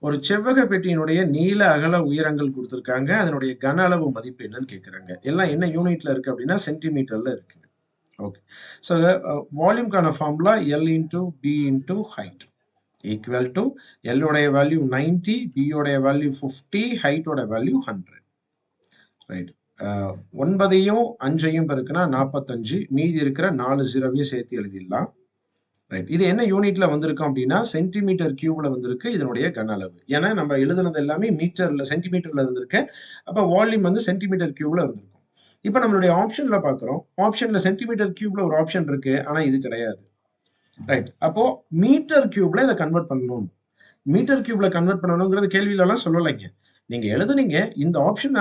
ஒரு செவ்வக பெட்டியினுடைய நீள அகல உயரங்கள் கொடுத்திருக்காங்க. அதனுடைய கன அளவு மதிப்பு என்னன்னு கேட்குறாங்க. எல்லாம் என்ன யூனிட்ல இருக்கு அப்படின்னா சென்டிமீட்டர்ல இருக்குங்க. ஓகே. ஸோ வால்யூம்க்கான formula L into B into height equal to L உடைய வேல்யூ 90, பி உடைய வேல்யூ 50, ஹைட்டோட வேல்யூ 100. ரைட். 9ஐயும் 5ஐயும் பெருக்குனா 45, மீதி இருக்கிற 4 ஜீரோவையும் சேர்த்து எழுதிடலாம். ரைட். இது என்ன யூனிட்ல வந்திருக்கும் அப்படின்னா சென்டிமீட்டர் கியூப்ல வந்திருக்கு இதனுடைய கன அளவு. ஏன்னா நம்ம எழுதுனது எல்லாமே மீட்டர்ல சென்டிமீட்டர்ல இருந்திருக்கு. அப்ப வால்யூம் வந்து சென்டிமீட்டர் கியூப்ல வந்திருக்கும். இப்ப நம்மளுடைய ஆப்ஷன்ல பார்க்கிறோம். ஆப்ஷன்ல சென்டிமீட்டர் கியூப்ல ஒரு ஆப்ஷன் இருக்கு. ஆனா இது கிடையாது. ரைட். அப்போ மீட்டர் கியூப்ல இதை கன்வெர்ட் பண்ணணும். மீட்டர் கியூப்ல கன்வெர்ட் பண்ணணுங்கிறது கேள்வியில எல்லாம் சொல்லலைங்க. நீங்க எழுதுனீங்க இந்த ஆப்ஷன்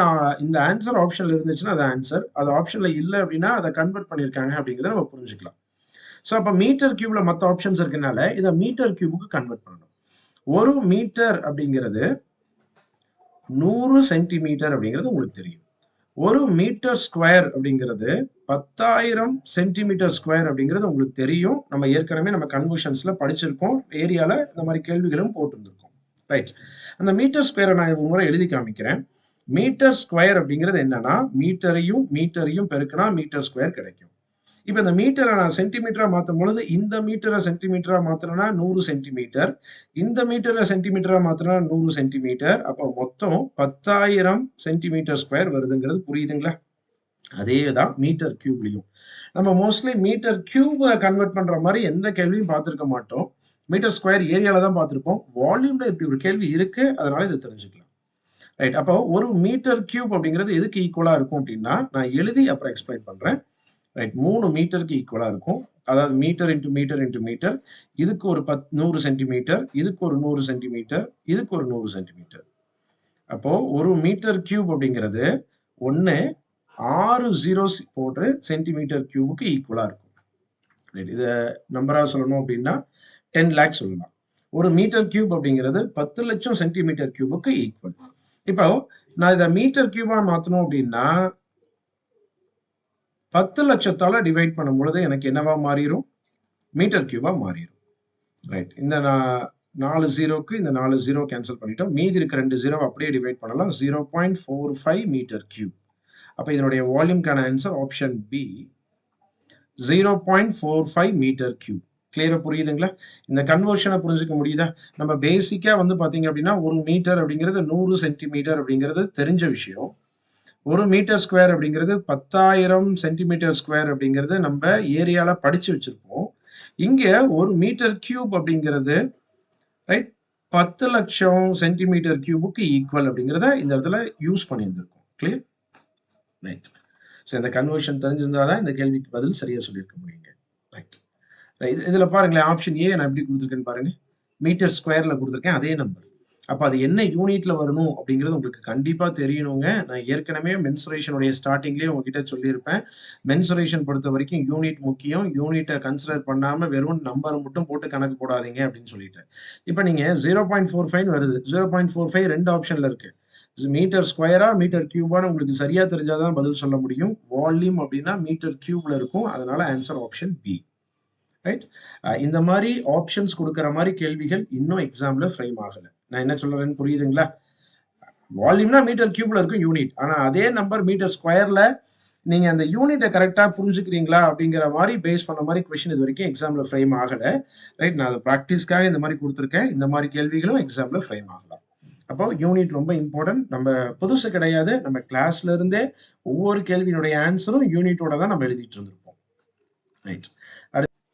இந்த ஆன்சர் ஆப்ஷன்ல இருந்துச்சுன்னா அது ஆன்சர். அது ஆப்ஷன்ல இல்ல அப்படின்னா அதை கன்வெர்ட் பண்ணிருக்காங்க அப்படிங்கிறத நம்ம புரிஞ்சுக்கலாம். ஸோ அப்ப மீட்டர் கியூப்ல மற்ற ஆப்ஷன்ஸ் இருக்கனால இதை மீட்டர் கியூபுக்கு கன்வெர்ட் பண்ணணும். ஒரு மீட்டர் அப்படிங்கிறது 100 சென்டிமீட்டர் அப்படிங்கிறது உங்களுக்கு தெரியும். ஒரு மீட்டர் ஸ்கொயர் அப்படிங்கிறது 10,000 சென்டிமீட்டர் ஸ்கொயர் அப்படிங்கிறது உங்களுக்கு தெரியும். நம்ம ஏற்கனவே நம்ம கன்வர்ஷன்ஸ்ல படிச்சிருக்கோம். ஏரியால இந்த மாதிரி கேள்விகளும் போட்டிருந்திருக்கோம். ரைட். அந்த மீட்டர் ஸ்கொயரை நான் ஒரு முறை எழுதி காமிக்கிறேன். மீட்டர் ஸ்கொயர் அப்படிங்கிறது என்னன்னா மீட்டரையும் பெருக்கினா மீட்டர் ஸ்கொயர் கிடைக்கும். இப்ப இந்த மீட்டரை நான் சென்டிமீட்டரா மாத்தும் பொழுது இந்த மீட்டரை சென்டிமீட்டரா மாத்தினா 100 சென்டிமீட்டர், இந்த மீட்டரை சென்டிமீட்டரா மாத்தினா 100 சென்டிமீட்டர். அப்போ மொத்தம் 10,000 சென்டிமீட்டர் ஸ்கொயர் வருதுங்கிறது புரியுதுங்களா? அதே தான் மீட்டர் கியூப்லயும். நம்ம மோஸ்ட்லி மீட்டர் கியூபை கன்வெர்ட் பண்ற மாதிரி எந்த கேள்வியும் பார்த்திருக்க மாட்டோம். மீட்டர் ஸ்கொயர் ஏரியால தான் பார்த்திருப்போம். வால்யூம்ல இப்படி ஒரு கேள்வி இருக்கு. அதனால இதை தெரிஞ்சுக்கலாம். ரைட். அப்போ ஒரு மீட்டர் கியூப் அப்படிங்கிறது எதுக்கு ஈக்குவலா இருக்கும் அப்படின்னா நான் எழுதி அப்புறம் எக்ஸ்பிளைன் பண்றேன். ரைட். 3 மீட்டருக்கு ஈக்குவலா இருக்கும். அதாவது meter into meter into meter. இதுக்கு ஒரு 100 சென்டிமீட்டர், இதுக்கு ஒரு 100 சென்டிமீட்டர், இதுக்கு ஒரு 100 சென்டிமீட்டர். அப்போ ஒரு மீட்டர் கியூப் அப்படிங்கிறது 6 ஜீரோஸ் போட்டு சென்டிமீட்டர் கியூபுக்கு ஈக்குவலா இருக்கும். ரைட். இதை நம்பரா சொல்லணும் அப்படின்னா 10 லேக் சொல்லலாம். ஒரு மீட்டர் கியூப் அப்படிங்கிறது 10 லட்சம் சென்டிமீட்டர் கியூபுக்கு ஈக்குவல். இப்போ நான் இதை மீட்டர் கியூபா மாத்தணும் அப்படின்னா 10 லட்சத்தால டிவைட் பண்ணும் பொழுது எனக்கு என்னவா மாறிடும்? மீட்டர் கியூபா மாறிடும். ரைட். இந்த 4 ஜீரோக்கு இந்த 4 ஜீரோ கேன்சல் பண்ணிட்டோம். மீதி இருக்க 2 ஜீரோ அப்படியே டிவைட் பண்ணலாம். 0.45 மீட்டர் கியூப். அப்ப இதனுடைய வால்யூம்க்கான answer option B 0.45 metre cube. கிளியரா புரியுதுங்களா? இந்த கன்வர்ஷனை புரிஞ்சுக்க முடியுதா? நம்ம பேசிக்கா வந்து பாத்தீங்க அப்படின்னா ஒரு மீட்டர் அப்படிங்கிறது 100 சென்டிமீட்டர் அப்படிங்கிறது தெரிஞ்ச விஷயம். ஒரு மீட்டர் ஸ்கொயர் அப்படிங்கிறது 10,000 சென்டிமீட்டர் ஸ்கொயர் அப்படிங்கிறது நம்ம ஏரியால படிச்சு வச்சிருப்போம். இங்க ஒரு மீட்டர் கியூப் அப்படிங்கிறது ரைட் 10 லட்சம் சென்டிமீட்டர் கியூபுக்கு ஈக்குவல் அப்படிங்கிறத இந்த இடத்துல யூஸ் பண்ணியிருந்திருக்கோம். கிளியர்? ரைட். ஸோ இந்த கன்வர்ஷன் தெரிஞ்சிருந்தாதான் இந்த கேள்விக்கு பதில் சரியா சொல்லியிருக்க முடியுங்க. ரைட். இதுல பாருங்களேன் ஆப்ஷன் ஏ நான் எப்படி கொடுத்துருக்கேன்னு பாருங்க. மீட்டர் ஸ்கொயர்ல கொடுத்துருக்கேன் அதே நம்பர். அப்ப அது என்ன யூனிட்ல வரணும் அப்படிங்கிறது உங்களுக்கு கண்டிப்பா தெரியணுங்க. நான் ஏற்கனவே மென்சுரேஷனுடைய ஸ்டார்டிங்லயே உங்ககிட்ட சொல்லியிருப்பேன். மென்சுரேஷன் பொறுத்த வரைக்கும் யூனிட் முக்கியம். யூனிட்டை கன்சிடர் பண்ணாம வெறும் நம்பர் மட்டும் போட்டு கணக்கு போடாதீங்க அப்படின்னு சொல்லிட்டு. இப்ப நீங்க 0.45 வருது. 0.45 2 ஆப்ஷன்ல இருக்கு. மீட்டர் ஸ்கொயரா மீட்டர் கியூபான்னு உங்களுக்கு சரியா தெரிஞ்சாதான் பதில் சொல்ல முடியும். வால்யூம் அப்படின்னா மீட்டர் கியூப்ல இருக்கும். அதனால ஆன்சர் ஆப்ஷன் பி. ரைட். இந்த மாதிரி ஆப்ஷன்ஸ் கொடுக்குற மாதிரி கேள்விகள் இன்னும் எக்ஸாம்ல ஃப்ரேம் ஆகல. நான் என்ன சொல்றேன்னு புரியுதுங்களா? வால்யூம்னா மீட்டர் கியூப்ல இருக்கும் யூனிட். ஆனா அதே நம்பர் மீட்டர் ஸ்கொயர்ல நீங்க அந்த யூனிட்டை கரெக்டா புரிஞ்சுக்கிறீங்களா அப்படிங்கிற மாதிரி பேஸ் பண்ண மாதிரி கொஸ்டின் இது வரைக்கும் எக்ஸாம்ல ஃப்ரேம் ஆகல. ரைட். நான் அதை ப்ராக்டிஸ்க்காக இந்த மாதிரி கொடுத்துருக்கேன். இந்த மாதிரி கேள்விகளும் எக்ஸாம்ல ஃப்ரேம் ஆகலாம். அப்போ யூனிட் ரொம்ப இம்பார்ட்டன்ட். நம்ம புதுசு கிடையாது. நம்ம கிளாஸ்ல இருந்தே ஒவ்வொரு கேள்வியினுடைய ஆன்சரும் யூனிட்டோட தான் நம்ம எழுதிட்டு இருந்திருப்போம். ரைட்.